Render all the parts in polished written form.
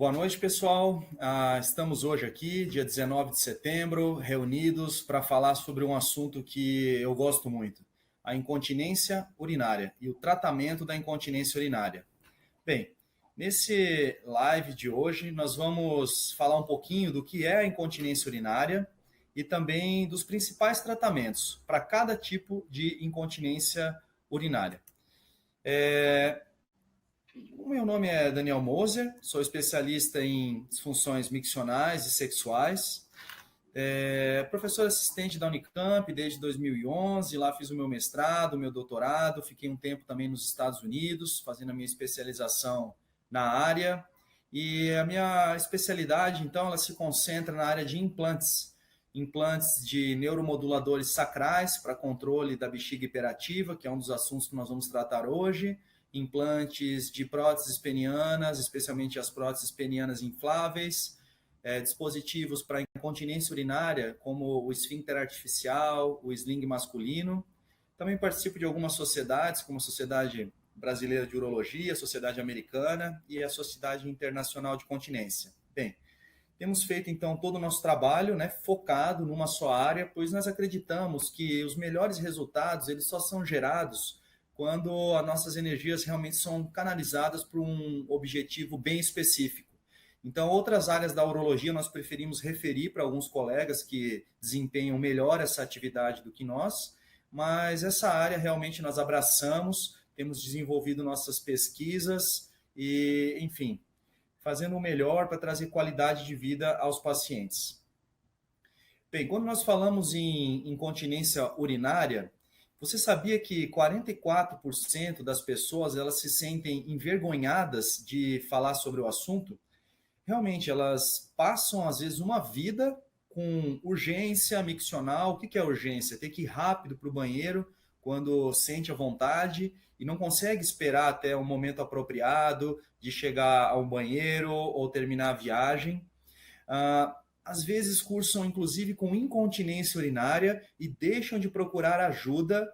Boa noite, pessoal. Estamos hoje aqui, dia 19 de setembro, reunidos para falar sobre um assunto que eu gosto muito, a incontinência urinária e o tratamento da incontinência urinária. Bem, nesse live de hoje, nós vamos falar um pouquinho do que é a incontinência urinária e também dos principais tratamentos para cada tipo de incontinência urinária. O meu nome é Daniel Moser, sou especialista em disfunções miccionais e sexuais, professor assistente da Unicamp desde 2011, lá fiz o meu mestrado, o meu doutorado, fiquei um tempo também nos Estados Unidos, fazendo a minha especialização na área, e a minha especialidade, então, ela se concentra na área de implantes de neuromoduladores sacrais para controle da bexiga hiperativa, que é um dos assuntos que nós vamos tratar hoje, implantes de próteses penianas, especialmente as próteses penianas infláveis, dispositivos para incontinência urinária, como o esfíncter artificial, o sling masculino. Também participo de algumas sociedades, como a Sociedade Brasileira de Urologia, a Sociedade Americana e a Sociedade Internacional de Continência. Bem, temos feito, então, todo o nosso trabalho, focado numa só área, pois nós acreditamos que os melhores resultados eles só são gerados quando as nossas energias realmente são canalizadas para um objetivo bem específico. Então, outras áreas da urologia nós preferimos referir para alguns colegas que desempenham melhor essa atividade do que nós, mas essa área realmente nós abraçamos, temos desenvolvido nossas pesquisas e, enfim, fazendo o melhor para trazer qualidade de vida aos pacientes. Bem, quando nós falamos em incontinência urinária, você sabia que 44% das pessoas elas se sentem envergonhadas de falar sobre o assunto? Realmente, elas passam, às vezes, uma vida com urgência miccional. O que é urgência? Ter que ir rápido para o banheiro quando sente a vontade e não consegue esperar até o momento apropriado de chegar ao banheiro ou terminar a viagem. Às vezes cursam, inclusive, com incontinência urinária e deixam de procurar ajuda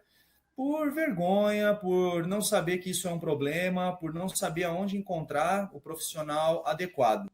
por vergonha, por não saber que isso é um problema, por não saber aonde encontrar o profissional adequado.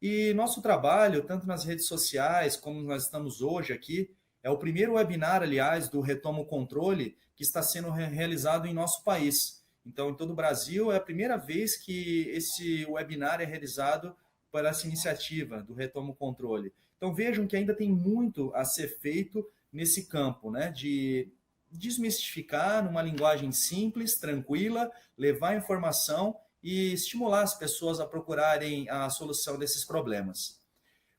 E nosso trabalho, tanto nas redes sociais como nós estamos hoje aqui, é o primeiro webinar, aliás, do Retomo Controle, que está sendo realizado em nosso país. Então, em todo o Brasil, é a primeira vez que esse webinar é realizado para essa iniciativa do Retomo Controle. Então, vejam que ainda tem muito a ser feito nesse campo, de desmistificar numa linguagem simples, tranquila, levar informação e estimular as pessoas a procurarem a solução desses problemas.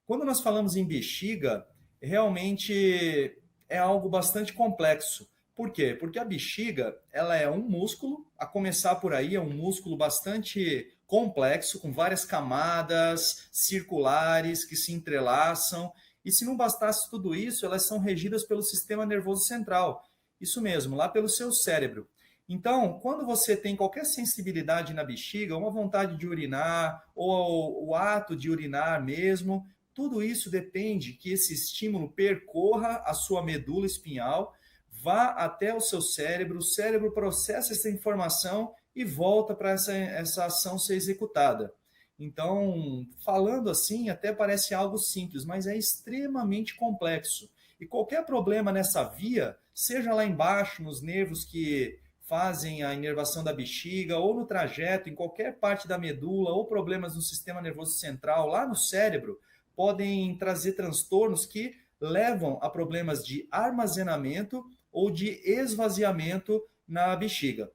Quando nós falamos em bexiga, realmente é algo bastante complexo. Por quê? Porque a bexiga ela é um músculo, a começar por aí, é um músculo bastante complexo, com várias camadas circulares que se entrelaçam. E se não bastasse tudo isso, elas são regidas pelo sistema nervoso central. Isso mesmo, lá pelo seu cérebro. Então, quando você tem qualquer sensibilidade na bexiga, uma vontade de urinar, ou o ato de urinar mesmo, tudo isso depende que esse estímulo percorra a sua medula espinhal, vá até o seu cérebro, o cérebro processa essa informação e volta para essa ação ser executada. Então, falando assim, até parece algo simples, mas é extremamente complexo. E qualquer problema nessa via, seja lá embaixo, nos nervos que fazem a inervação da bexiga, ou no trajeto, em qualquer parte da medula, ou problemas no sistema nervoso central, lá no cérebro, podem trazer transtornos que levam a problemas de armazenamento ou de esvaziamento na bexiga.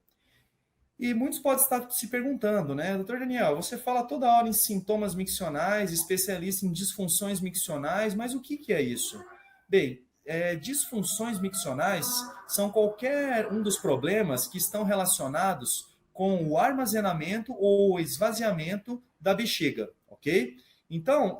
E muitos podem estar se perguntando, Doutor Daniel, você fala toda hora em sintomas miccionais, especialista em disfunções miccionais, mas o que é isso? Bem, disfunções miccionais são qualquer um dos problemas que estão relacionados com o armazenamento ou o esvaziamento da bexiga, ok? Então,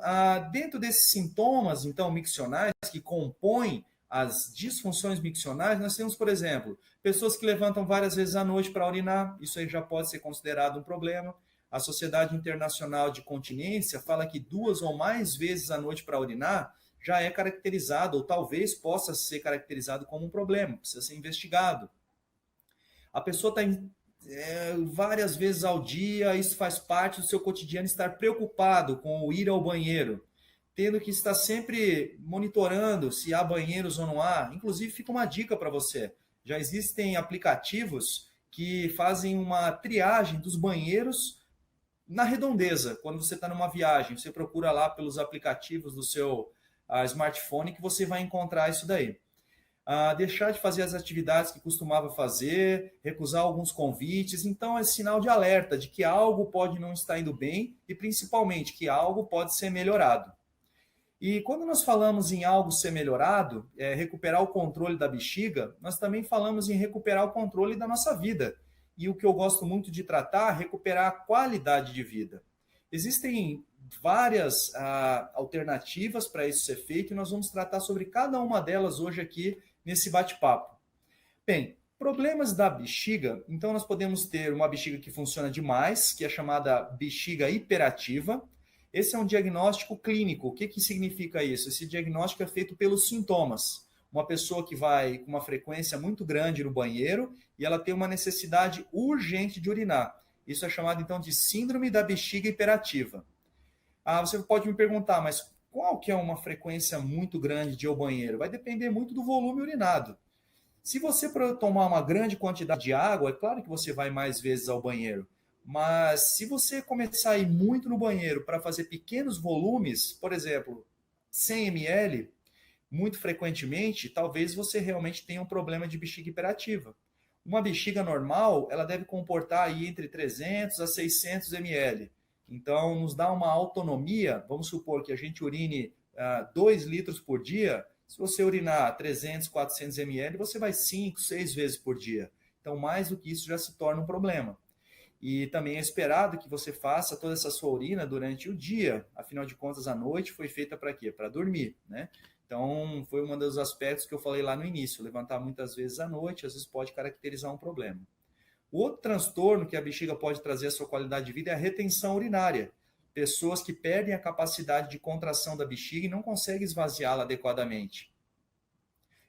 dentro desses sintomas, então, miccionais que compõem as disfunções miccionais, nós temos, por exemplo, pessoas que levantam várias vezes à noite para urinar, isso aí já pode ser considerado um problema. A Sociedade Internacional de Continência fala que 2 ou mais vezes à noite para urinar já é caracterizado, ou talvez possa ser caracterizado como um problema, precisa ser investigado. A pessoa está várias vezes ao dia, isso faz parte do seu cotidiano, estar preocupado com o ir ao banheiro, tendo que estar sempre monitorando se há banheiros ou não há. Inclusive, fica uma dica para você. Já existem aplicativos que fazem uma triagem dos banheiros na redondeza. Quando você está numa viagem, você procura lá pelos aplicativos do seu smartphone que você vai encontrar isso daí. Deixar de fazer as atividades que costumava fazer, recusar alguns convites. Então, é sinal de alerta de que algo pode não estar indo bem e, principalmente, que algo pode ser melhorado. E quando nós falamos em algo ser melhorado, recuperar o controle da bexiga, nós também falamos em recuperar o controle da nossa vida. E o que eu gosto muito de tratar, recuperar a qualidade de vida. Existem várias alternativas para isso ser feito e nós vamos tratar sobre cada uma delas hoje aqui nesse bate-papo. Bem, problemas da bexiga, então nós podemos ter uma bexiga que funciona demais, que é chamada bexiga hiperativa. Esse é um diagnóstico clínico. O que, que significa isso? Esse diagnóstico é feito pelos sintomas. Uma pessoa que vai com uma frequência muito grande no banheiro e ela tem uma necessidade urgente de urinar. Isso é chamado então de síndrome da bexiga hiperativa. Você pode me perguntar, mas qual que é uma frequência muito grande de ir ao banheiro? Vai depender muito do volume urinado. Se você tomar uma grande quantidade de água, é claro que você vai mais vezes ao banheiro. Mas se você começar a ir muito no banheiro para fazer pequenos volumes, por exemplo, 100 ml, muito frequentemente, talvez você realmente tenha um problema de bexiga hiperativa. Uma bexiga normal, ela deve comportar aí entre 300 a 600 ml. Então, nos dá uma autonomia. Vamos supor que a gente urine 2 litros por dia. Se você urinar 300, 400 ml, você vai 5, 6 vezes por dia. Então, mais do que isso já se torna um problema. E também é esperado que você faça toda essa sua urina durante o dia. Afinal de contas, a noite foi feita para quê? Para dormir, né? Então, foi um dos aspectos que eu falei lá no início. Levantar muitas vezes à noite, às vezes pode caracterizar um problema. O outro transtorno que a bexiga pode trazer à sua qualidade de vida é a retenção urinária. Pessoas que perdem a capacidade de contração da bexiga e não conseguem esvaziá-la adequadamente.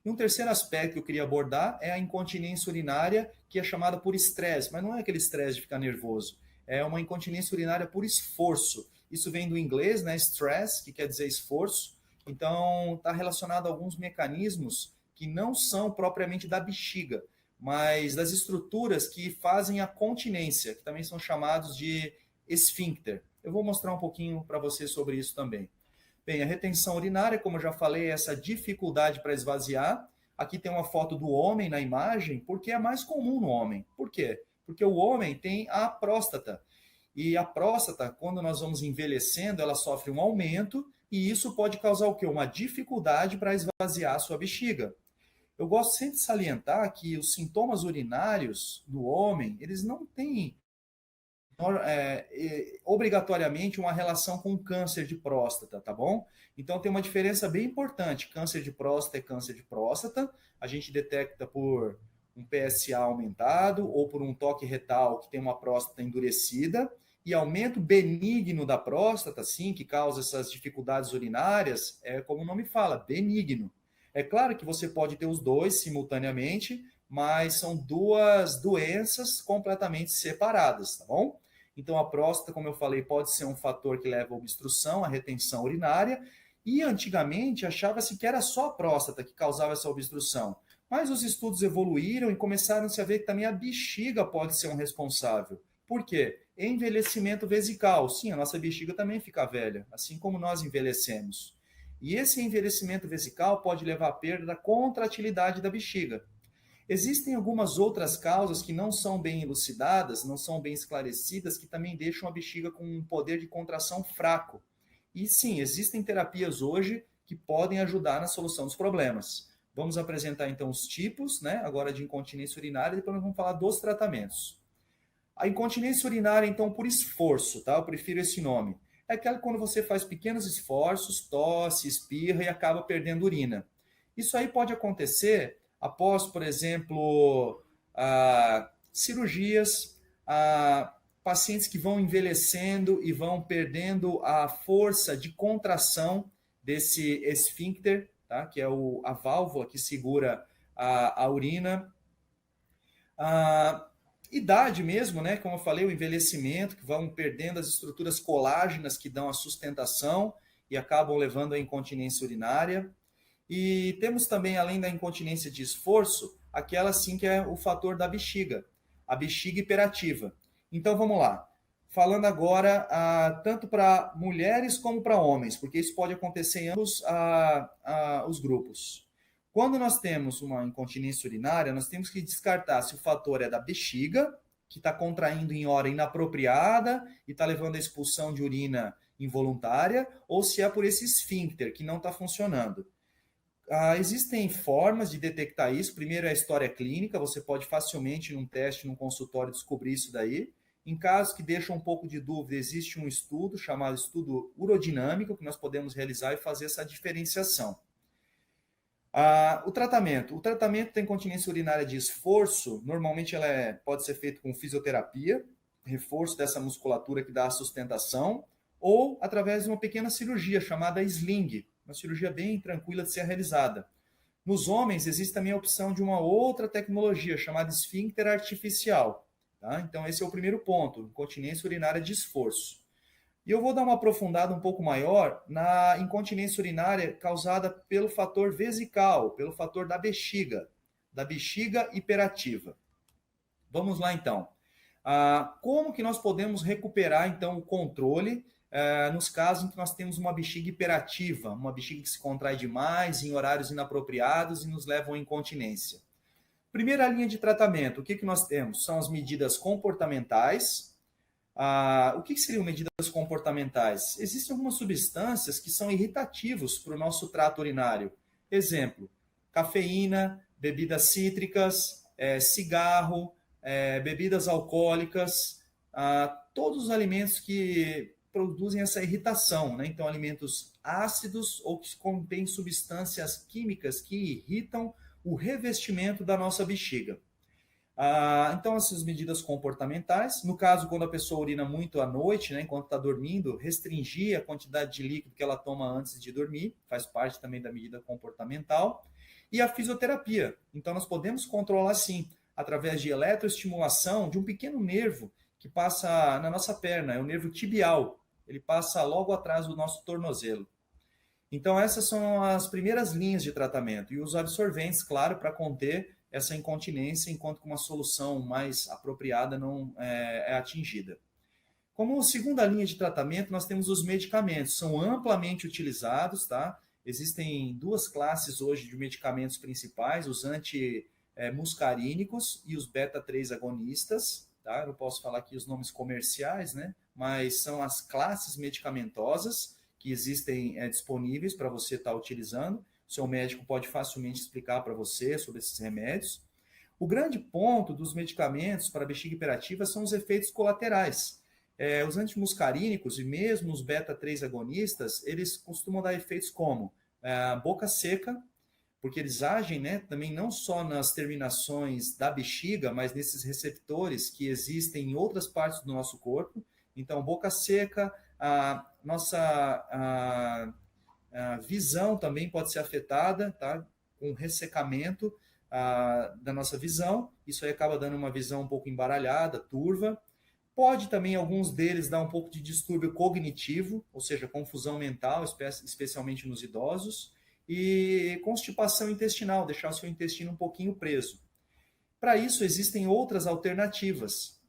E um terceiro aspecto que eu queria abordar é a incontinência urinária, que é chamada por estresse, mas não é aquele estresse de ficar nervoso, é uma incontinência urinária por esforço. Isso vem do inglês, né, stress, que quer dizer esforço. Então, está relacionado a alguns mecanismos que não são propriamente da bexiga, mas das estruturas que fazem a continência, que também são chamados de esfíncter. Eu vou mostrar um pouquinho para você sobre isso também. Bem, a retenção urinária, como eu já falei, é essa dificuldade para esvaziar. Aqui tem uma foto do homem na imagem, porque é mais comum no homem. Por quê? Porque o homem tem a próstata. E a próstata, quando nós vamos envelhecendo, ela sofre um aumento e isso pode causar o quê? Uma dificuldade para esvaziar a sua bexiga. Eu gosto sempre de salientar que os sintomas urinários do homem, eles não têm obrigatoriamente uma relação com câncer de próstata, tá bom? Então tem uma diferença bem importante. Câncer de próstata é câncer de próstata. A gente detecta por um PSA aumentado ou por um toque retal que tem uma próstata endurecida. E aumento benigno da próstata, sim, que causa essas dificuldades urinárias, é como o nome fala, benigno. É claro que você pode ter os dois simultaneamente, mas são duas doenças completamente separadas, tá bom? Então, a próstata, como eu falei, pode ser um fator que leva à obstrução, à retenção urinária. E antigamente achava-se que era só a próstata que causava essa obstrução. Mas os estudos evoluíram e começaram-se a ver que também a bexiga pode ser um responsável. Por quê? Envelhecimento vesical. Sim, a nossa bexiga também fica velha, assim como nós envelhecemos. E esse envelhecimento vesical pode levar à perda da contratilidade da bexiga. Existem algumas outras causas que não são bem elucidadas, não são bem esclarecidas, que também deixam a bexiga com um poder de contração fraco. E sim, existem terapias hoje que podem ajudar na solução dos problemas. Vamos apresentar então os tipos, né, agora de incontinência urinária, e depois nós vamos falar dos tratamentos. A incontinência urinária, então, por esforço, tá? Eu prefiro esse nome. É aquela quando você faz pequenos esforços, tosse, espirra e acaba perdendo urina. Isso aí pode acontecer após, por exemplo, cirurgias, pacientes que vão envelhecendo e vão perdendo a força de contração desse esfíncter, tá? Que é a válvula que segura a urina. Idade mesmo, né? Como eu falei, o envelhecimento, que vão perdendo as estruturas colágenas que dão a sustentação e acabam levando à incontinência urinária. E temos também, além da incontinência de esforço, aquela sim que é o fator da bexiga, a bexiga hiperativa. Então vamos lá. Falando agora tanto para mulheres como para homens, porque isso pode acontecer em ambos os grupos. Quando nós temos uma incontinência urinária, nós temos que descartar se o fator é da bexiga, que está contraindo em hora inapropriada e está levando à expulsão de urina involuntária, ou se é por esse esfíncter que não está funcionando. Existem formas de detectar isso. Primeiro é a história clínica, você pode facilmente, num teste, num consultório, descobrir isso daí. Em casos que deixam um pouco de dúvida, existe um estudo chamado estudo urodinâmico, que nós podemos realizar e fazer essa diferenciação. O tratamento da incontinência urinária de esforço, normalmente ela pode ser feito com fisioterapia, reforço dessa musculatura que dá a sustentação, ou através de uma pequena cirurgia chamada sling, uma cirurgia bem tranquila de ser realizada. Nos homens, existe também a opção de uma outra tecnologia chamada esfíncter artificial. Tá? Então, esse é o primeiro ponto, incontinência urinária de esforço. E eu vou dar uma aprofundada um pouco maior na incontinência urinária causada pelo fator vesical, pelo fator da bexiga hiperativa. Vamos lá, então. Como que nós podemos recuperar, então, o controle nos casos em que nós temos uma bexiga hiperativa, uma bexiga que se contrai demais, em horários inapropriados e nos levam à incontinência? Primeira linha de tratamento, o que nós temos? São as medidas comportamentais. O que seriam medidas comportamentais? Existem algumas substâncias que são irritativos para o nosso trato urinário. Exemplo, cafeína, bebidas cítricas, cigarro, bebidas alcoólicas, todos os alimentos que produzem essa irritação, né? Então, alimentos ácidos ou que contêm substâncias químicas que irritam o revestimento da nossa bexiga. Então, essas medidas comportamentais, no caso, quando a pessoa urina muito à noite, né, enquanto está dormindo, restringir a quantidade de líquido que ela toma antes de dormir, faz parte também da medida comportamental. E a fisioterapia. Então, nós podemos controlar, sim, através de eletroestimulação de um pequeno nervo que passa na nossa perna, é o nervo tibial. Ele passa logo atrás do nosso tornozelo. Então, essas são as primeiras linhas de tratamento. E os absorventes, claro, para conter essa incontinência, enquanto que uma solução mais apropriada não é atingida. Como segunda linha de tratamento, nós temos os medicamentos. São amplamente utilizados, tá? Existem duas classes hoje de medicamentos principais, os antimuscarínicos e os beta-3 agonistas. Tá? Eu não posso falar aqui os nomes comerciais, né? Mas são as classes medicamentosas que existem disponíveis para você estar utilizando. O seu médico pode facilmente explicar para você sobre esses remédios. O grande ponto dos medicamentos para bexiga hiperativa são os efeitos colaterais. Os antimuscarínicos e mesmo os beta-3 agonistas, eles costumam dar efeitos como boca seca, porque eles agem, né, também não só nas terminações da bexiga, mas nesses receptores que existem em outras partes do nosso corpo. Então, boca seca, a nossa visão também pode ser afetada, tá? Com ressecamento da nossa visão. Isso aí acaba dando uma visão um pouco embaralhada, turva. Pode também, alguns deles, dar um pouco de distúrbio cognitivo, ou seja, confusão mental, especialmente nos idosos. E constipação intestinal, deixar o seu intestino um pouquinho preso. Para isso, existem outras alternativas.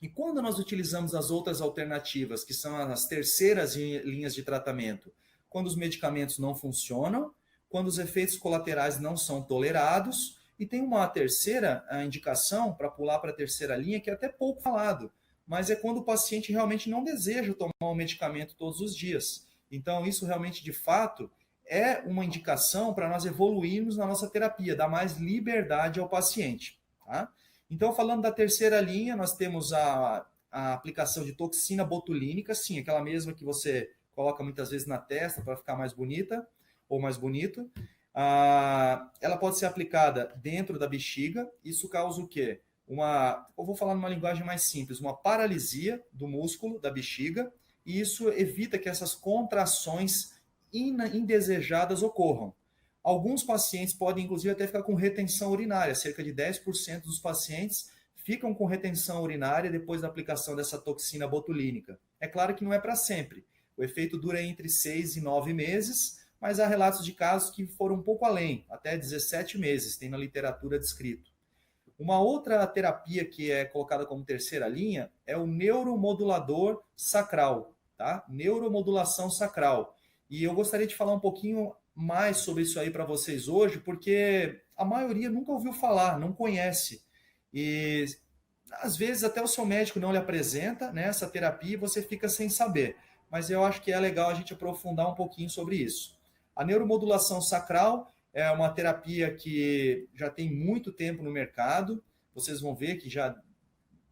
E quando nós utilizamos as outras alternativas, que são as terceiras linhas de tratamento, quando os medicamentos não funcionam, quando os efeitos colaterais não são tolerados, e tem uma terceira indicação, para pular para a terceira linha, que é até pouco falado, mas é quando o paciente realmente não deseja tomar o medicamento todos os dias. Então, isso realmente, de fato, é uma indicação para nós evoluirmos na nossa terapia, dar mais liberdade ao paciente. Tá? Então, falando da terceira linha, nós temos a aplicação de toxina botulínica, sim, aquela mesma que você coloca muitas vezes na testa para ficar mais bonita ou mais bonito. Ela pode ser aplicada dentro da bexiga. Isso causa o quê? Eu vou falar numa linguagem mais simples, uma paralisia do músculo da bexiga, e isso evita que essas contrações indesejadas ocorram. Alguns pacientes podem, inclusive, até ficar com retenção urinária. Cerca de 10% dos pacientes ficam com retenção urinária depois da aplicação dessa toxina botulínica. É claro que não é para sempre. O efeito dura entre 6 e 9 meses, mas há relatos de casos que foram um pouco além, até 17 meses, tem na literatura descrito. Uma outra terapia que é colocada como terceira linha é o neuromodulador sacral, tá? Neuromodulação sacral. E eu gostaria de falar um pouquinho mais sobre isso aí para vocês hoje, porque a maioria nunca ouviu falar, não conhece. E às vezes até o seu médico não lhe apresenta, né, essa terapia e você fica sem saber. Mas eu acho que é legal a gente aprofundar um pouquinho sobre isso. A neuromodulação sacral é uma terapia que já tem muito tempo no mercado. Vocês vão ver que já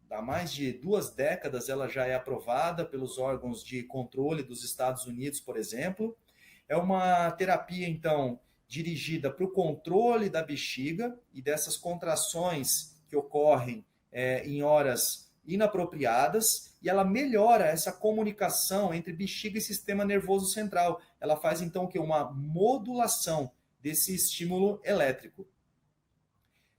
há mais de 2 décadas ela já é aprovada pelos órgãos de controle dos Estados Unidos, por exemplo. É uma terapia, então, dirigida para o controle da bexiga e dessas contrações que ocorrem em horas inapropriadas, e ela melhora essa comunicação entre bexiga e sistema nervoso central. Ela faz, então, que uma modulação desse estímulo elétrico.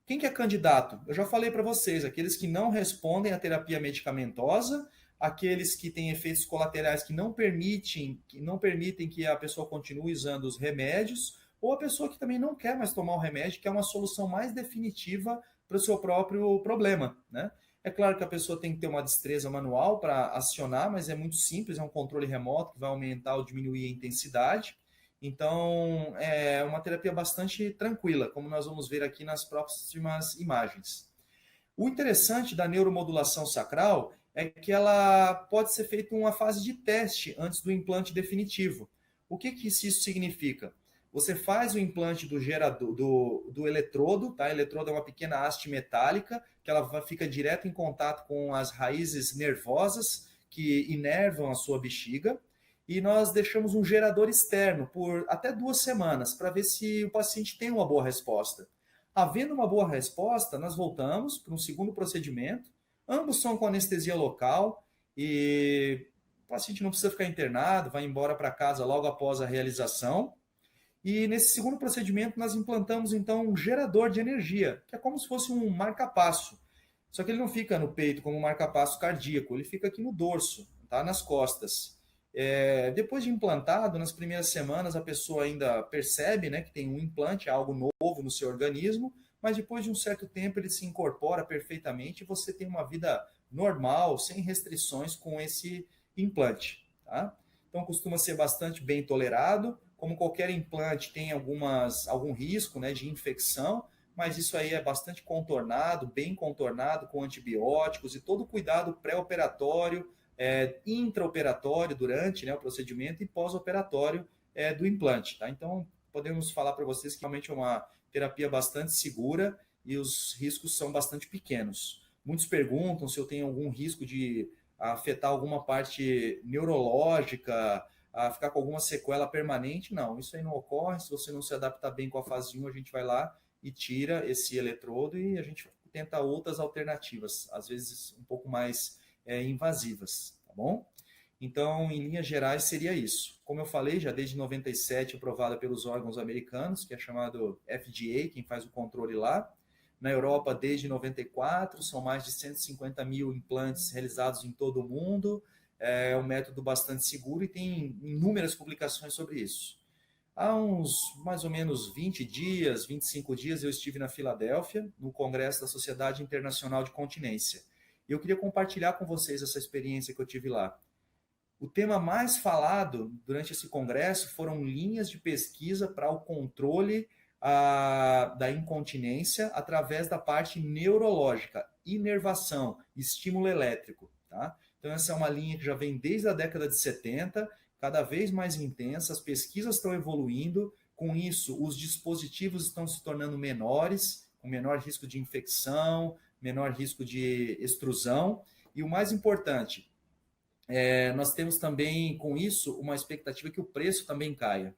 Quem que é candidato? Eu já falei para vocês, aqueles que não respondem à terapia medicamentosa, aqueles que têm efeitos colaterais que não permitem que a pessoa continue usando os remédios, ou a pessoa que também não quer mais tomar o remédio, que é uma solução mais definitiva para o seu próprio problema, né? É claro que a pessoa tem que ter uma destreza manual para acionar, mas é muito simples, é um controle remoto que vai aumentar ou diminuir a intensidade. Então, é uma terapia bastante tranquila, como nós vamos ver aqui nas próximas imagens. O interessante da neuromodulação sacral é que ela pode ser feita uma fase de teste antes do implante definitivo. O que isso significa? Você faz o implante do gerador, do eletrodo, tá? O eletrodo é uma pequena haste metálica que ela fica direto em contato com as raízes nervosas que inervam a sua bexiga. E nós deixamos um gerador externo por até 2 semanas para ver se o paciente tem uma boa resposta. Havendo uma boa resposta, nós voltamos para um segundo procedimento. Ambos são com anestesia local e o paciente não precisa ficar internado, vai embora para casa logo após a realização. E nesse segundo procedimento, nós implantamos então um gerador de energia, que é como se fosse um marca-passo. Só que ele não fica no peito como um marca-passo cardíaco, ele fica aqui no dorso, tá? Nas costas. Depois de implantado, nas primeiras semanas, a pessoa ainda percebe, né, que tem um implante, algo novo no seu organismo, mas depois de um certo tempo ele se incorpora perfeitamente e você tem uma vida normal, sem restrições com esse implante. Tá? Então costuma ser bastante bem tolerado. Como qualquer implante, tem algum risco, né, de infecção, mas isso aí é bastante contornado, bem contornado, com antibióticos e todo o cuidado pré-operatório, intraoperatório durante, né, o procedimento e pós-operatório do implante. Tá? Então, podemos falar para vocês que realmente é uma terapia bastante segura e os riscos são bastante pequenos. Muitos perguntam se eu tenho algum risco de afetar alguma parte neurológica, a ficar com alguma sequela permanente. Não, isso aí não ocorre. Se você não se adaptar bem com a fase 1, a gente vai lá e tira esse eletrodo e a gente tenta outras alternativas, às vezes um pouco mais invasivas, tá bom? Então, em linhas gerais, seria isso. Como eu falei, já desde 97 aprovada pelos órgãos americanos, que é chamado FDA, quem faz o controle lá. Na Europa, desde 94, são mais de 150 mil implantes realizados em todo o mundo. É um método bastante seguro e tem inúmeras publicações sobre isso. Há uns mais ou menos 20 dias, 25 dias, eu estive na Filadélfia, no Congresso da Sociedade Internacional de Continência. E eu queria compartilhar com vocês essa experiência que eu tive lá. O tema mais falado durante esse congresso foram linhas de pesquisa para o controle da incontinência através da parte neurológica, inervação, estímulo elétrico. Tá? Então, essa é uma linha que já vem desde a década de 70, cada vez mais intensa, as pesquisas estão evoluindo, com isso, os dispositivos estão se tornando menores, com menor risco de infecção, menor risco de extrusão, e o mais importante, nós temos também, com isso, uma expectativa que o preço também caia.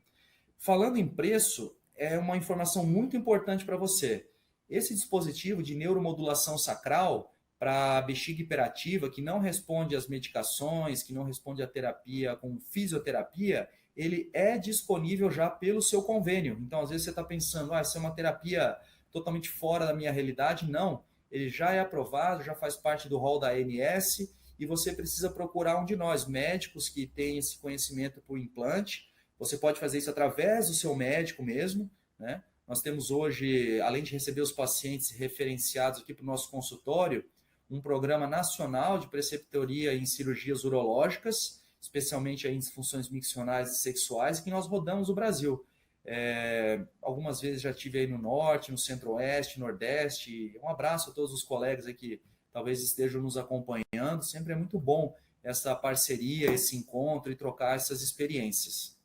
Falando em preço, é uma informação muito importante para você. Esse dispositivo de neuromodulação sacral para bexiga hiperativa, que não responde às medicações, que não responde à terapia com fisioterapia, ele é disponível já pelo seu convênio. Então, às vezes você está pensando, essa é uma terapia totalmente fora da minha realidade. Não, ele já é aprovado, já faz parte do rol da ANS, e você precisa procurar um de nós, médicos que têm esse conhecimento por implante. Você pode fazer isso através do seu médico mesmo, né? Nós temos hoje, além de receber os pacientes referenciados aqui para o nosso consultório, um programa nacional de preceptoria em cirurgias urológicas, especialmente aí em disfunções miccionais e sexuais, que nós rodamos o Brasil. Algumas vezes já estive aí no Norte, no Centro-Oeste, Nordeste. Um abraço a todos os colegas aí que talvez estejam nos acompanhando. Sempre é muito bom essa parceria, esse encontro e trocar essas experiências.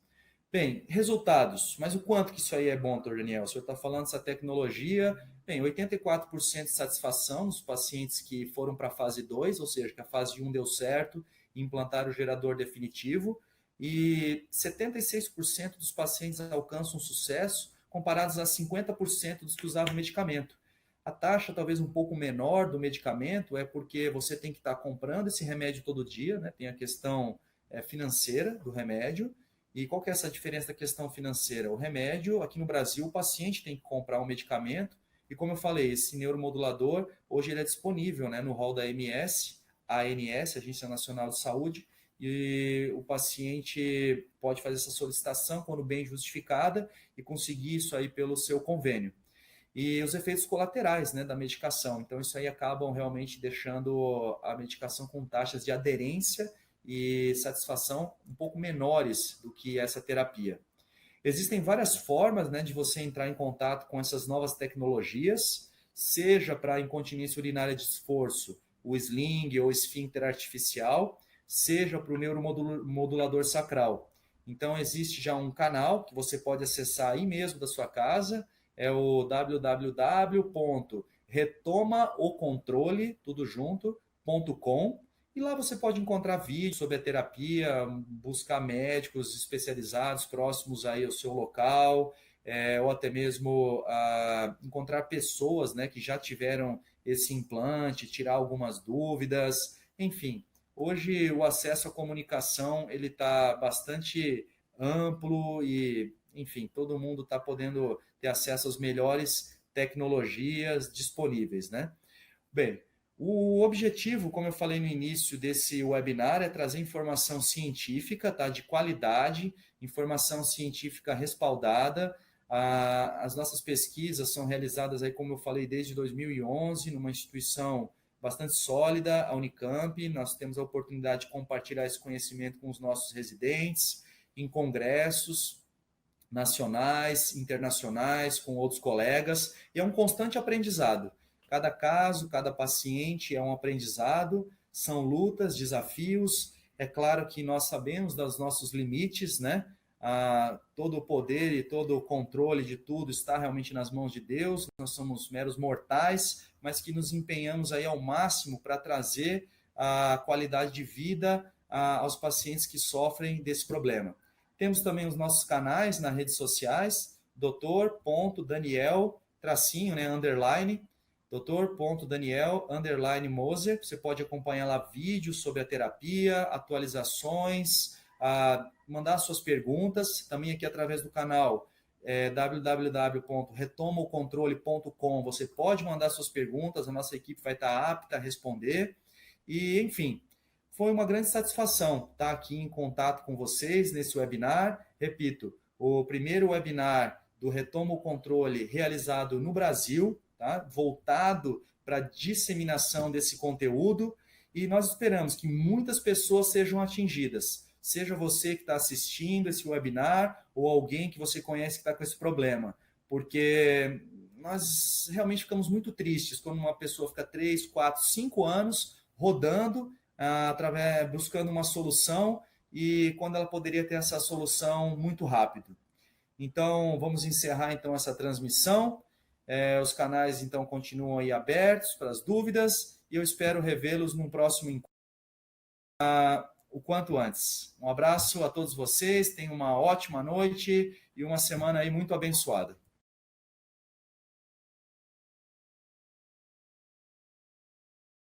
Bem, resultados. Mas o quanto que isso aí é bom, doutor Daniel? O senhor está falando dessa tecnologia. Bem, 84% de satisfação nos pacientes que foram para a fase 2, ou seja, que a fase 1 deu certo, e implantaram o gerador definitivo. E 76% dos pacientes alcançam sucesso, comparados a 50% dos que usavam medicamento. A taxa talvez um pouco menor do medicamento é porque você tem que estar comprando esse remédio todo dia, né? Tem a questão financeira do remédio. E qual que é essa diferença da questão financeira? O remédio, aqui no Brasil, o paciente tem que comprar um medicamento, e como eu falei, esse neuromodulador, hoje ele é disponível, né, no rol da ANS, Agência Nacional de Saúde, e o paciente pode fazer essa solicitação quando bem justificada e conseguir isso aí pelo seu convênio. E os efeitos colaterais, né, da medicação. Então, isso aí acabam realmente deixando a medicação com taxas de aderência e satisfação um pouco menores do que essa terapia. Existem várias formas, né, de você entrar em contato com essas novas tecnologias, seja para incontinência urinária de esforço, o sling ou esfíncter artificial, seja para o neuromodulador sacral. Então, existe já um canal que você pode acessar aí mesmo da sua casa, é o www.retomaocontrole, tudo junto.com, e lá você pode encontrar vídeos sobre a terapia, buscar médicos especializados próximos aí ao seu local, ou até mesmo encontrar pessoas, né, que já tiveram esse implante, tirar algumas dúvidas, enfim. Hoje o acesso à comunicação ele está bastante amplo e, enfim, todo mundo está podendo ter acesso às melhores tecnologias disponíveis, né? Bem, o objetivo, como eu falei no início desse webinar, é trazer informação científica, tá, de qualidade, informação científica respaldada. As nossas pesquisas são realizadas, aí, como eu falei, desde 2011, numa instituição bastante sólida, a Unicamp. Nós temos a oportunidade de compartilhar esse conhecimento com os nossos residentes, em congressos nacionais, internacionais, com outros colegas, e é um constante aprendizado. Cada caso, cada paciente é um aprendizado, são lutas, desafios. É claro que nós sabemos dos nossos limites, né? Todo o poder e todo o controle de tudo está realmente nas mãos de Deus. Nós somos meros mortais, mas que nos empenhamos aí ao máximo para trazer a qualidade de vida aos pacientes que sofrem desse problema. Temos também os nossos canais nas redes sociais, Dr.Daniel, tracinho, né, underline, Dr.Daniel_Moser. Você pode acompanhar lá vídeos sobre a terapia, atualizações, mandar suas perguntas, também aqui através do canal www.retomaocontrole.com. Você pode mandar suas perguntas, a nossa equipe vai estar apta a responder. E, enfim, foi uma grande satisfação estar aqui em contato com vocês nesse webinar. Repito, o primeiro webinar do Retoma o Controle realizado no Brasil, tá? Voltado para a disseminação desse conteúdo, e nós esperamos que muitas pessoas sejam atingidas, seja você que está assistindo esse webinar ou alguém que você conhece que está com esse problema, porque nós realmente ficamos muito tristes quando uma pessoa fica 3, 4, 5 anos rodando, buscando uma solução, e quando ela poderia ter essa solução muito rápido. Então, vamos encerrar então essa transmissão. Os canais então continuam aí abertos para as dúvidas, e eu espero revê-los num próximo encontro o quanto antes. Um abraço a todos vocês, tenham uma ótima noite e uma semana aí muito abençoada.